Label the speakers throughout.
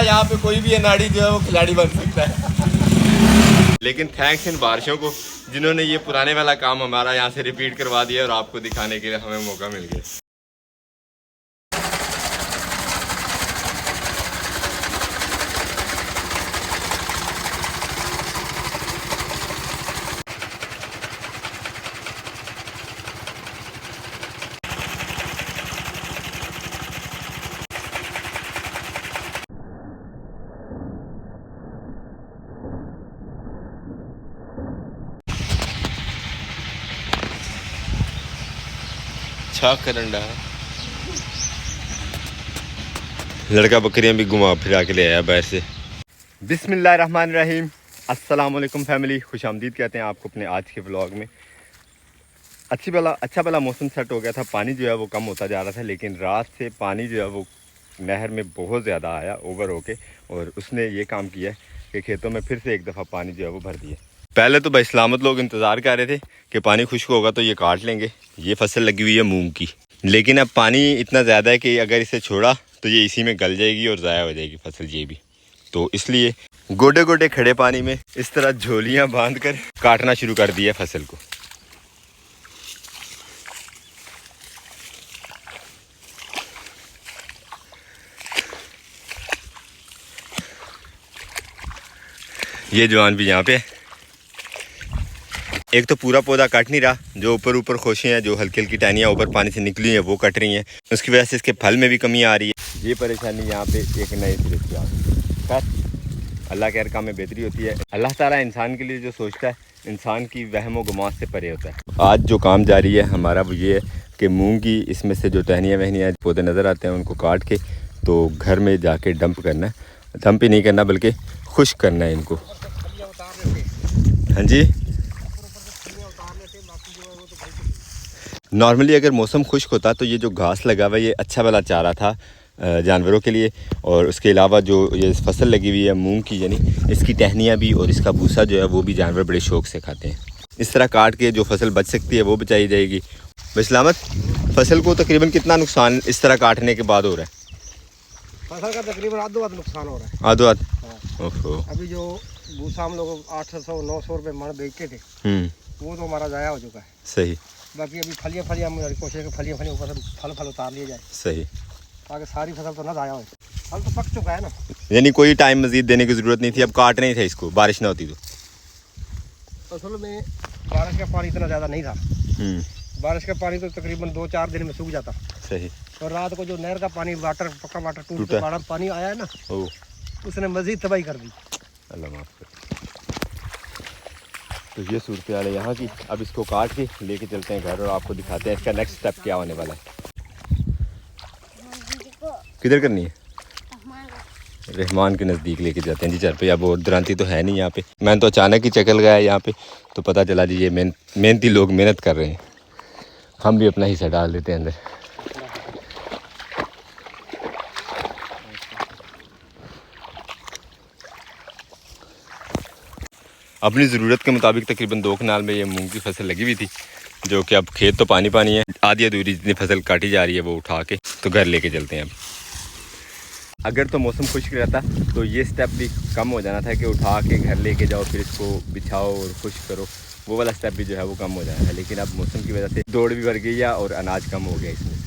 Speaker 1: यहाँ पे कोई भी अनाड़ी जो है वो खिलाड़ी बन सकता है। लेकिन थैंक्स इन बारिशों को जिन्होंने ये पुराने वाला काम हमारा यहाँ से रिपीट करवा दिया और आपको दिखाने के लिए हमें मौका मिल गया। अच्छा करंडा लड़का बकरियां भी घुमा फिरा के ले आया बाहर से। बिस्मिल्लाहिर्रहमानिर्रहीम, अस्सलाम वालेकुम फैमिली, खुशामदीद कहते हैं आपको अपने आज के व्लॉग में। अच्छा भला मौसम सेट हो गया था, पानी जो है वो कम होता जा रहा था, लेकिन रात से पानी जो है वो नहर में बहुत ज़्यादा आया ओवर होके, और उसने ये काम किया कि खेतों में फिर से एक दफ़ा पानी जो है वो भर दिया। पहले तो भाई सलामत लोग इंतज़ार कर रहे थे कि पानी खुश्क होगा तो ये काट लेंगे, ये फसल लगी हुई है मूंग की, लेकिन अब पानी इतना ज़्यादा है कि अगर इसे छोड़ा तो ये इसी में गल जाएगी और ज़ाया हो जाएगी फसल ये भी। तो इसलिए गोडे गोडे खड़े पानी में इस तरह झोलियाँ बांध कर काटना शुरू कर दिया फसल को। ये जवान भी यहाँ पे, एक तो पूरा पौधा कट नहीं रहा, जो ऊपर ऊपर खोशे हैं, जो हल्की हल्की टहनियाँ ऊपर पानी से निकली हैं वो कट रही हैं, उसकी वजह से इसके फल में भी कमी आ रही है। ये परेशानी यहाँ पे एक नए सिरे से आ गई। खैर अल्लाह के हर काम में बेहतरी होती है। अल्लाह ताला इंसान के लिए जो सोचता है, इंसान की वहम व गुमान से परे होता है। आज जो काम जारी है हमारा वो ये है कि मूँग की इसमें से जो टहनियाँ वहनियाँ पौधे नज़र आते हैं उनको काट के तो घर में जाके डंप करना है। डंप ही नहीं करना बल्कि खुश्क करना है इनको। हाँ जी, नॉर्मली अगर मौसम खुश्क होता तो ये जो घास लगा हुआ ये अच्छा वाला चारा था जानवरों के लिए, और उसके अलावा जो ये फसल लगी हुई है मूंग की, यानी इसकी टहनियाँ भी और इसका भूसा जो है वो भी जानवर बड़े शौक से खाते हैं। इस तरह काट के जो फसल बच सकती है वो बचाई जाएगी। बिस्लामत, फसल को तकरीबन कितना नुकसान इस तरह काटने के बाद हो रहा है?
Speaker 2: फसल का तकरीबन आधो आध नुकसान हो रहा है।
Speaker 1: आधो आध?
Speaker 2: ओहो। अभी जो भूसा हम लोग 800-900 रुपये मण बेचते थे वो तो हमारा ज़ाया हो चुका है।
Speaker 1: सही। बाकी
Speaker 2: अभी फलियाँ मेरी कोशिश है कि फलियाँ ऊपर से फल उतार लिए जाए।
Speaker 1: सही।
Speaker 2: ताकि सारी फसल तो ना ज़ाया हो। फल तो पक चुका है ना,
Speaker 1: यानी कोई टाइम मजीद देने की ज़रूरत नहीं थी, अब काट नहीं थे इसको, बारिश ना होती तो।
Speaker 2: असल में बारिश का पानी इतना ज़्यादा नहीं था। बारिश का पानी तो तकरीबन 2-4 दिन में सूख जाता। सही। और रात को जो नहर का पानी पक्का वाटर टूट के बड़ा पानी आया है ना, उसने मजीद तबाही कर दी।
Speaker 1: अल्लाह माफ़ करे। तो ये सूरत हाल है यहाँ की। अब इसको काट के लेके चलते हैं घर और आपको दिखाते हैं इसका नेक्स्ट स्टेप क्या होने वाला है। किधर करनी है? रहमान के नज़दीक लेके जाते हैं जी। चल पे अब और दरांती तो है नहीं यहाँ पे, मैंने तो अचानक ही चकल गया यहाँ पे, तो पता चला जी ये मेहनती लोग मेहनत कर रहे हैं, हम भी अपना हिस्सा डाल देते हैं अंदर। अपनी ज़रूरत के मुताबिक तकरीबन 2 कनाल में ये मूंग की फसल लगी हुई थी, जो कि अब खेत तो पानी पानी है, आधी अधूरी जितनी फसल काटी जा रही है वो उठा के तो घर लेके चलते हैं। अब अगर तो मौसम खुश्क रहता तो ये स्टेप भी कम हो जाना था कि उठा के घर लेके जाओ फिर इसको बिछाओ और खुश्क करो, वो वाला स्टेप भी जो है वो कम हो जाना था। लेकिन अब मौसम की वजह से दौड़ भी बढ़ गई है और अनाज कम हो गया इसमें।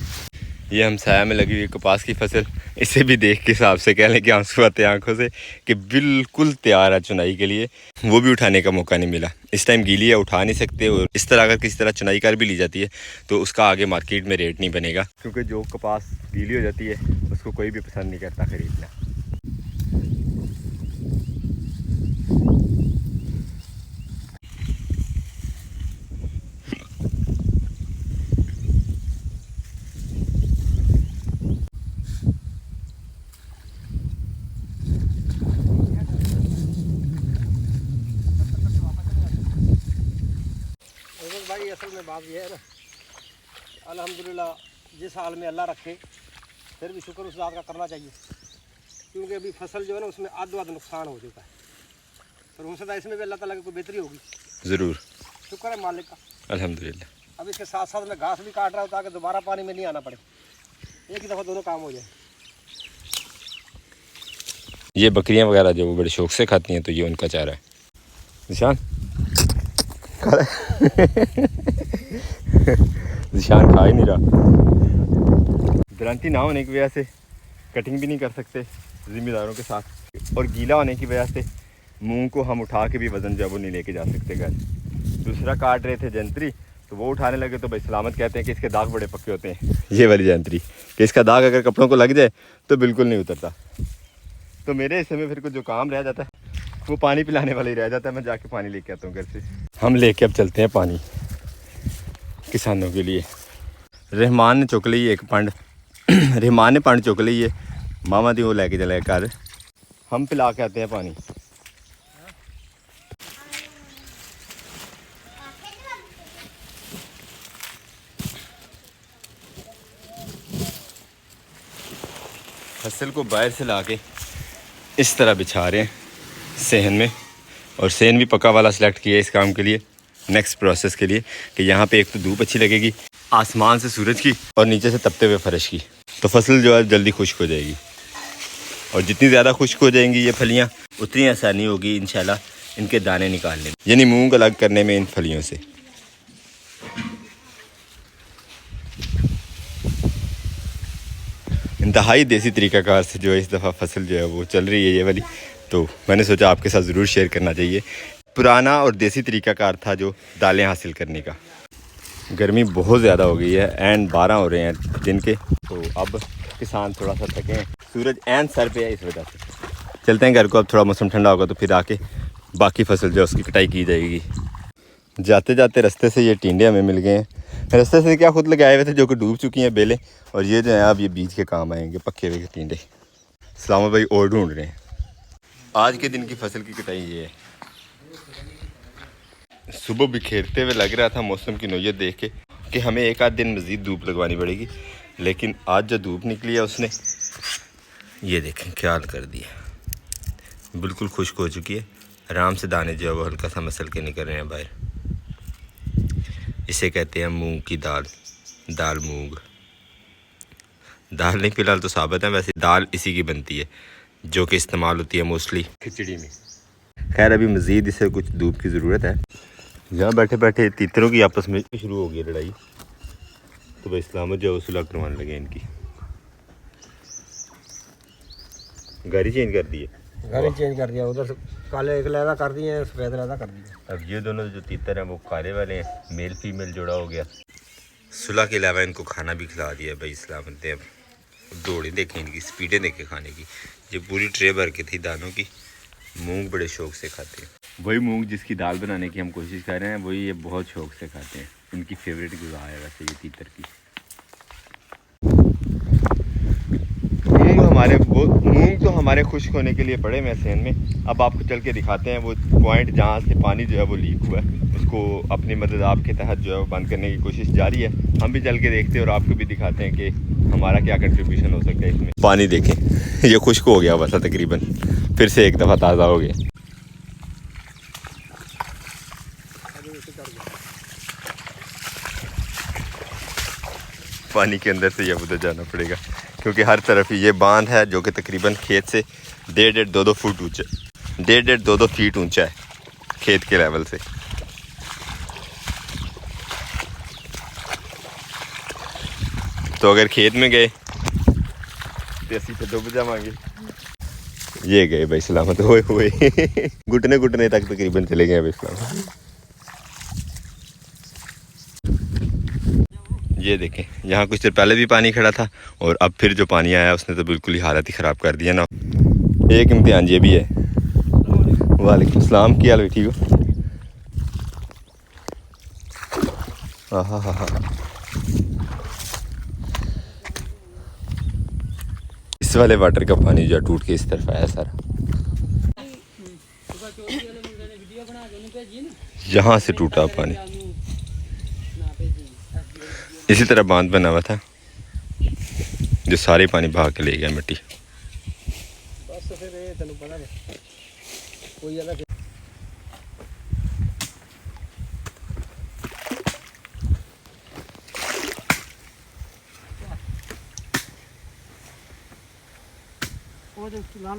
Speaker 1: ये हमसाया में लगी हुई कपास की फसल, इसे भी देख के हिसाब से कह लें कि आंसू आते आंखों से कि बिल्कुल तैयार है चुनाई के लिए, वो भी उठाने का मौका नहीं मिला। इस टाइम गीली है, उठा नहीं सकते, और इस तरह अगर किसी तरह चुनाई कर भी ली जाती है तो उसका आगे मार्केट में रेट नहीं बनेगा, क्योंकि जो कपास गीली हो जाती है उसको कोई भी पसंद नहीं करता ख़रीदना।
Speaker 2: भाई असल में बात यह है ना, अल्हम्दुलिल्लाह जिस हाल में अल्लाह रखे फिर भी शुक्र उस बात का करना चाहिए, क्योंकि अभी फसल जो है ना उसमें आधो आध नुकसान हो चुका है, और हो सकता है इसमें भी अल्लाह ताला की कोई बेहतरी होगी। ज़रूर शुक्र है मालिक का, अल्हम्दुलिल्लाह। अब इसके साथ साथ मैं घास भी काट रहा हूँ ताकि दोबारा पानी में नहीं आना पड़े, एक ही दफ़ा दोनों काम हो जाए।
Speaker 1: ये बकरियां वगैरह जो वो बड़े शौक से खाती हैं, तो ये उनका चारा है। निशान खा निशान खा ही नहीं रहा। दरांती ना होने की वजह से कटिंग भी नहीं कर सकते ज़िम्मेदारों के साथ, और गीला होने की वजह से मूंग को हम उठा के भी वज़न जो है वो नहीं लेके जा सकते घर। दूसरा काट रहे थे जंतरी, तो वो उठाने लगे तो भाई सलामत कहते हैं कि इसके दाग बड़े पक्के होते हैं, ये वाली जंतरी, कि इसका दाग अगर कपड़ों को लग जाए तो बिल्कुल नहीं उतरता। तो मेरे हिस्से में फिर कुछ जो काम रह जाता है वो पानी पिलाने वाला ही रह जाता है। मैं जाके पानी लेके आता हूँ घर से। हम लेके अब चलते हैं पानी किसानों के लिए। रहमान ने चुक ली एक पंड रहमान ने पंड चुक ली है, मामा दी वो लेके चले घर, हम पिला के आते हैं पानी। फसल को बाहर से लाके इस तरह बिछा रहे हैं सेहन में, और सेहन भी पका वाला सिलेक्ट किया है इस काम के लिए, नेक्स्ट प्रोसेस के लिए, कि यहाँ पे एक तो धूप अच्छी लगेगी आसमान से सूरज की, और नीचे से तपते हुए फर्श की, तो फसल जो है जल्दी खुश्क हो जाएगी। और जितनी ज़्यादा खुश्क हो जाएंगी ये फलियाँ, उतनी आसानी होगी इंशाल्लाह इनके दाने निकालने में, यानी मूंग अलग करने में इन फलियों से। इंतहाई देसी तरीक़ाकार से जो है इस दफ़ा फसल जो है वो चल रही है ये वाली, तो मैंने सोचा आपके साथ ज़रूर शेयर करना चाहिए। पुराना और देसी तरीक़ाकार था जो दालें हासिल करने का। गर्मी बहुत ज़्यादा हो गई है, एंड 12 हो रहे हैं दिन के, तो अब किसान थोड़ा सा थके हैं, सूरज एंड सर पे है, इस वजह से चलते हैं घर को। अब थोड़ा मौसम ठंडा होगा तो फिर आके बाकी फसल जो है उसकी कटाई की जाएगी। जाते जाते रास्ते से ये टिंडे हमें मिल गए हैं, रास्ते से क्या खुद लगाए हुए थे जो कि डूब चुकी हैं बेलें, और ये जो है अब ये बीज के काम आएंगे, पक्के हुए टिंडे। सलाम भाई और ढूंढ रहे हैं। आज के दिन की फसल की कटाई ये है। सुबह बिखेरते हुए लग रहा था मौसम की नौयत देख के कि हमें एक आध दिन मज़ीद धूप लगवानी पड़ेगी, लेकिन आज जो धूप निकली है उसने ये देखें क्या हाल कर दिया, बिल्कुल खुश्क हो चुकी है। आराम से दाने जो है वो हल्का सा मसल के निकल रहे हैं बाहर। इसे कहते हैं मूंग की दाल, दाल मूंग। दाल नहीं फिलहाल तो साबित है, वैसे दाल इसी की बनती है जो कि इस्तेमाल होती है मोस्टली खिचड़ी में। खैर अभी मज़ीद इसे कुछ धूप की ज़रूरत है। यहाँ बैठे बैठे तीतरों की आपस में शुरू हो गई लड़ाई, तो भाई इस्लामत जो है सुलह करवाने लगे इनकी। गाड़ी चेंज कर दी है,
Speaker 2: गाड़ी चेंज कर दिया, उधर काले एक लहदा कर दिए, सफ़ेद लहदा कर दिया।
Speaker 1: अब ये दोनों जो तीतर हैं वो काले वाले हैं, मेल फीमेल जोड़ा हो गया। सुलह के अलावा इनको खाना भी खिला दिया भाई इस्लामत ने। अब दौड़े देखें इनकी, स्पीडें देखें खाने की। ये पूरी ट्रे भर के थी दानों की। मूंग बड़े शौक से खाते हैं, वही मूंग जिसकी दाल बनाने की हम कोशिश कर रहे हैं वही ये बहुत शौक से खाते हैं। इनकी फेवरेट ग़िज़ा है वैसे ये तीतर की। मूंग तो हमारे खुश्क होने के लिए पड़े में सेहन में। अब आपको चल के दिखाते हैं वो पॉइंट जहाँ से पानी जो है वो लीक हुआ है, उसको अपनी मदद आपके तहत जो है वो बंद करने की कोशिश जारी है। हम भी चल के देखते हैं और आपको भी दिखाते हैं कि हमारा क्या कंट्रीब्यूशन हो सकता है इसमें। पानी देखें ये खुश्क हो गया हुआ था तकरीबन, फिर से एक दफ़ा ताज़ा हो गया। पानी के अंदर से ये उधर जाना पड़ेगा क्योंकि हर तरफ ये बांध है जो कि तकरीबन खेत से 1.5-2 फुट ऊंचा, 1.5-2 फीट ऊंचा है खेत के लेवल से। तो अगर खेत में गए तो ऐसी तो डूब जाएंगे। ये गए भाई सलामत हुए हुए घुटने घुटने तक तकरीबन चले गए भाई सलामत। ये देखें यहाँ कुछ देर पहले भी पानी खड़ा था और अब फिर जो पानी आया उसने तो बिल्कुल ही हालत ही ख़राब कर दिया ना। एक इम्तिहान ये भी है। वालेकुम सलाम, क्या हाल है? ठीक हो? हाँ। इस वाले वाटर का पानी जो टूट के इस तरफ आया सारा, यहाँ से टूटा पानी। इसी तरह बांध बना हुआ था जो सारे पानी बहा के ले गया मिट्टी।
Speaker 2: बस फिर ये तेन पता नहीं कोई अलग वो जो लाल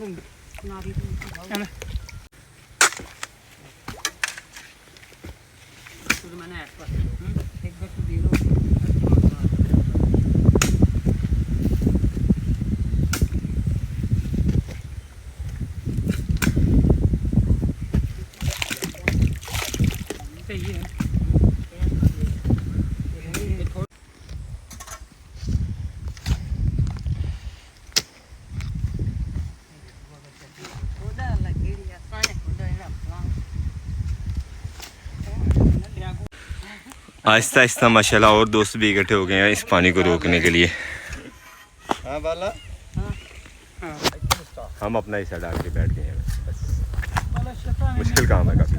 Speaker 1: आहिस्ता आहिस्ता माशाल्लाह और दोस्त भी इकट्ठे हो गए हैं इस पानी को रोकने के लिए।
Speaker 2: हाँ बाला
Speaker 1: हम अपना हिस्सा डाल के बैठ गए हैं बस। मुश्किल काम है काफ़ी।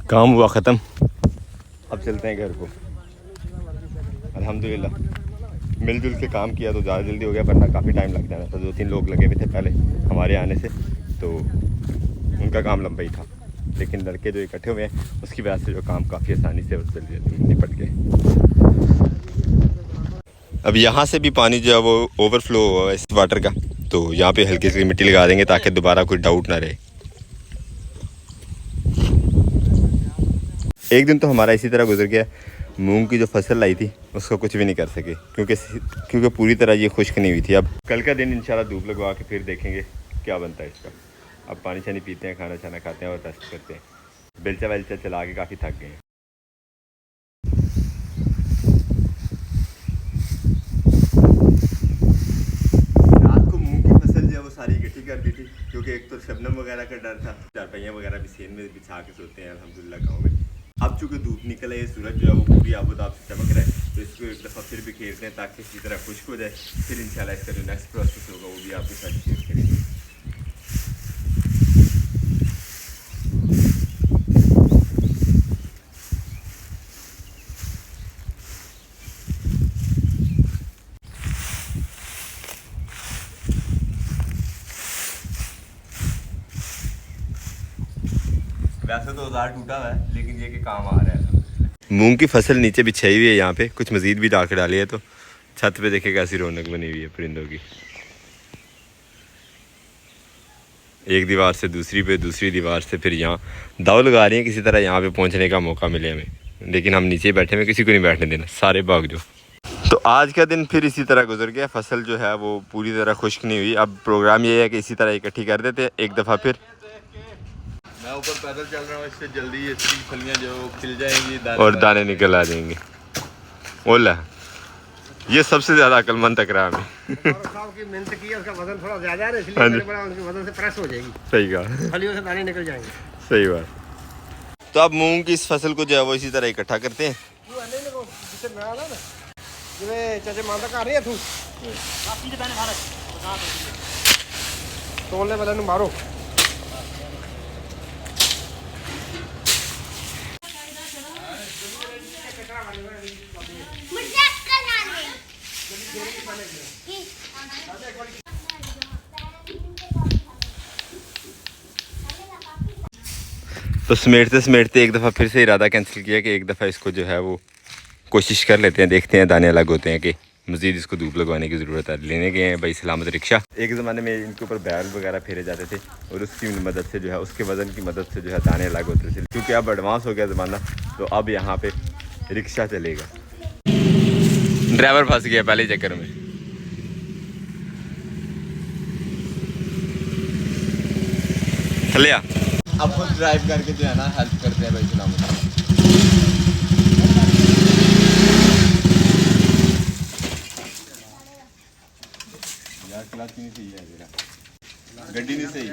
Speaker 1: काम हुआ ख़त्म, अब चलते हैं घर को। अल्हम्दुलिल्लाह मिलजुल के काम किया तो ज़्यादा जल्दी हो गया, वरना काफ़ी टाइम लग जाना था। 2-3 लोग लगे हुए थे पहले हमारे आने से, तो उनका काम लंबा ही था। लेकिन लड़के जो इकट्ठे हुए हैं उसकी वजह से जो काम काफ़ी आसानी से और जल्दी जल्दी निपट गए। अब यहाँ से भी पानी जो है वो ओवरफ्लो हुआ है इस वाटर का, तो यहाँ पे हल्की सी मिट्टी लगा देंगे ताकि दोबारा कोई डाउट ना रहे। एक दिन तो हमारा इसी तरह गुजर गया, मूंग की जो फसल लाई थी उसको कुछ भी नहीं कर सके क्योंकि पूरी तरह ये खुश्क नहीं हुई थी। अब कल का दिन इंशाल्लाह धूप लगवा के फिर देखेंगे क्या बनता है इसका। अब पानी शानी पीते हैं, खाना छाना खाते हैं और रेस्ट करते हैं। बेलचा वेलचा चला के काफ़ी थक गए हैं। रात को मूंग की फसल जो है वो सारी इकट्ठी कर दी थी, क्योंकि एक तो शबनम वगैरह का डर था। चारपाइयाँ वगैरह भी सेन में बिछा के सोते हैं अल्हम्दुलिल्लाह गाँव में। अब चूँकि धूप निकल है, सूरज जो है वो पूरी आबोताब से चमक रहा है, तो इसको एक दफ़ा फिर भी खेलते हैं ताकि इसी तरह खुश्क हो जाए। फिर इंशाल्लाह इसका जो नेक्स्ट प्रोसेस होगा वो भी आपके साथ शेयर करेंगे। वैसे तो औजार टूटा हुआ है लेकिन ये कि काम आ रहा है। मूंग की फसल नीचे बिछाई हुई है, यहाँ पे कुछ मजीद भी डाल के डाली है, तो छत पे देखे कैसी रौनक बनी हुई है परिंदों की। एक दीवार से दूसरी पे, दूसरी दीवार से फिर यहाँ दाव लगा रही हैं किसी तरह यहाँ पे पहुँचने का मौका मिले हमें, लेकिन हम नीचे बैठे हुए, किसी को नहीं बैठने देना, सारे भाग जो। तो आज का दिन फिर इसी तरह गुजर गया। फसल जो है वो पूरी तरह खुश्क नहीं हुई। अब प्रोग्राम ये है कि इसी तरह इकट्ठी कर देते हैं एक दफ़ा फिर।
Speaker 3: मैं ऊपर पैदल चल रहा हूँ, इससे जल्दी इसकी फलियाँ जो खिल जाएंगी
Speaker 1: और दाने निकल आ जाएंगे। ओला ये सबसे ज़्यादा अक्लमंद तक रहा हमें।
Speaker 2: साहब की मेहनत की है, उसका वजन थोड़ा ज़्यादा है इसलिए मैंने बोला उनकी वजन से प्रेस हो जाएगी।
Speaker 1: सही कहा,
Speaker 2: फलियों से दाने निकल जाएंगे।
Speaker 1: सही बात। तो अब मूंग की इस फसल को जो है वो इसी तरह इकट्ठा करते हैं।
Speaker 2: चाचे मानता कर रही है तू तोलने वाले मारो।
Speaker 1: तो समेटते समेटते एक दफ़ा फिर से इरादा कैंसिल किया कि एक दफ़ा इसको जो है वो कोशिश कर लेते हैं, देखते हैं दाने अलग होते हैं कि मज़ीद इसको धूप लगवाने की ज़रूरत है। लेने गए हैं भाई सलामत रिक्शा। एक ज़माने में इनके ऊपर बैल वगैरह फेरे जाते थे और उसकी मदद से जो है, उसके वज़न की मदद से जो है दाने अलग होते थे। क्योंकि अब एडवांस हो गया ज़माना, तो अब यहाँ पे रिक्शा चलेगा। ड्राइवर फंस गया पहले चक्कर में। चलिया
Speaker 3: अब खुद ड्राइव करके जो है ना हेल्प करते हैं भाई सलामत। यार क्लास नहीं सही है तेरा, गड्डी नहीं सही।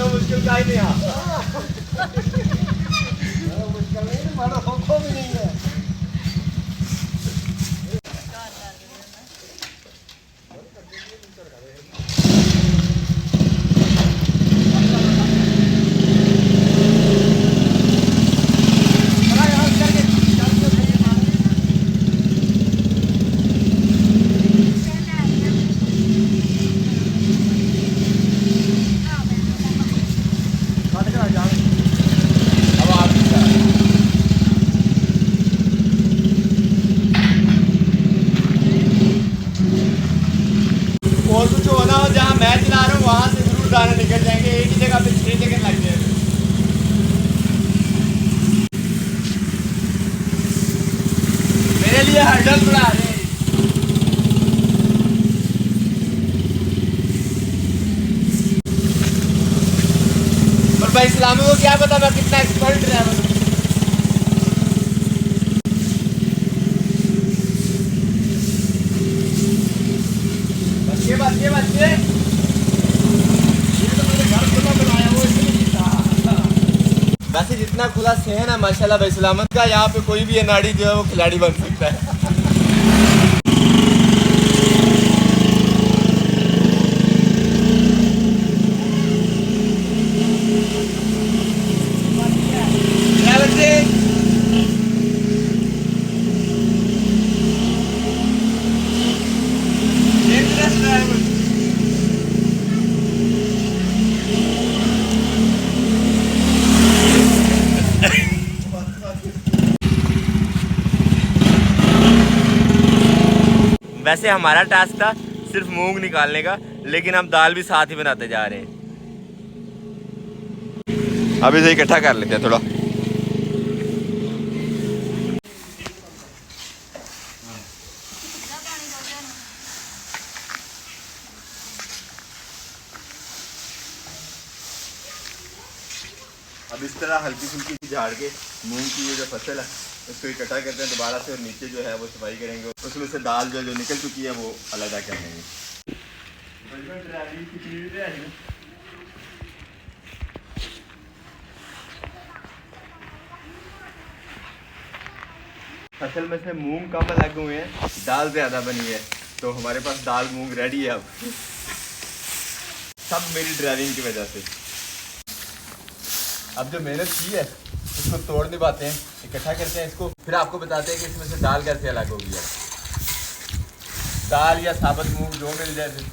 Speaker 1: मुश्किल का ही नहीं। हर्डल बढ़ा रहे हैं। और भाई इस्लामी को क्या पता मैं कितना एक्सपर्ट ड्राइवर हूँ। बच्चे बच्चे बच्चे वैसे जितना खुला सहन है माशाल्लाह भाई सलामत का, यहाँ पे कोई भी अनाड़ी जो है वो खिलाड़ी बन सकता है। वैसे हमारा टास्क था सिर्फ मूंग निकालने का, लेकिन हम दाल भी साथ ही बनाते जा रहे हैं। अब इसे इकट्ठा कर लेते हैं थोड़ा। अब इस तरह हल्की फुल्की झाड़ के मूंग की ये जो फसल है उसको इकट्ठा करते हैं दोबारा से, और नीचे जो है वो सफाई करेंगे, उसमें से दाल जो निकल चुकी है वो अलग कर देंगे। फसल में से मूंग कम अलग हुए हैं, दाल ज़्यादा बनी है, तो हमारे पास दाल मूंग रेडी है। अब सब मेरी ड्राइविंग की वजह से। अब जो मेहनत की है इसको तोड़ नहीं पाते हैं, इकट्ठा करते हैं इसको, फिर आपको बताते हैं कि इसमें से दाल कैसे अलग होगी। दाल या साबुत मूंग जो मिल जाए फिर।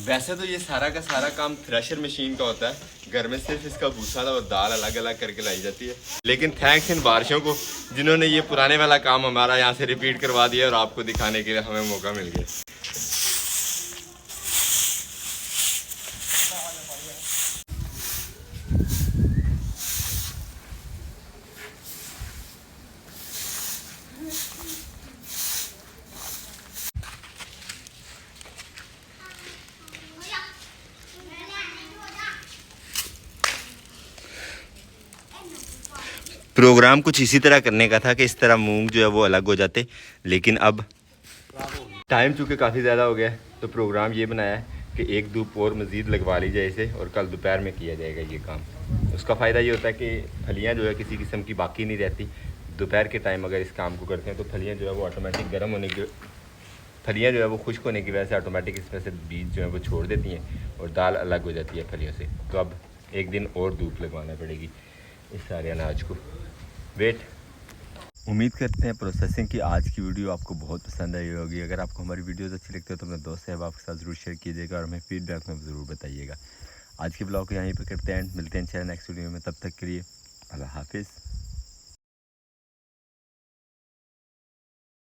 Speaker 1: वैसे तो ये सारा का सारा काम थ्रेशर मशीन का होता है, घर में सिर्फ इसका भूसा और दाल अलग अलग करके लाई जाती है। लेकिन थैंक्स इन बारिशों को जिन्होंने ये पुराने वाला काम हमारा यहाँ से रिपीट करवा दिया और आपको दिखाने के लिए हमें मौका मिल गया। प्रोग्राम कुछ इसी तरह करने का था कि इस तरह मूंग जो है वो अलग हो जाते, लेकिन अब टाइम चूँकि काफ़ी ज़्यादा हो गया है तो प्रोग्राम ये बनाया है कि एक धूप और मज़ीद लगवा ली जाए इसे, और कल दोपहर में किया जाएगा ये काम। उसका फ़ायदा ये होता है कि फलियाँ जो है किसी किस्म की बाकी नहीं रहती। दोपहर के टाइम अगर इस काम को करते हैं तो फलियाँ जो है वो ऑटोमेटिक गर्म होने की, फलियाँ जो है वो खुश्क होने की वजह से ऑटोमेटिक इसमें से बीज जो है वो छोड़ देती हैं और दाल अलग हो जाती है फलियों से। तो अब एक दिन और धूप लगवाना पड़ेगी इस सारे अनाज को। वेट। उम्मीद करते हैं प्रोसेसिंग की आज की वीडियो आपको बहुत पसंद आई होगी। अगर आपको हमारी वीडियोस अच्छी लगती है तो अपने दोस्त साहब के साथ ज़रूर शेयर कीजिएगा और हमें फीडबैक में ज़रूर बताइएगा। आज के ब्लॉग को यहीं पर करते हैं, मिलते हैं इंशाल्लाह नेक्स्ट वीडियो में। तब तक के लिए अल्लाह हाफिज़।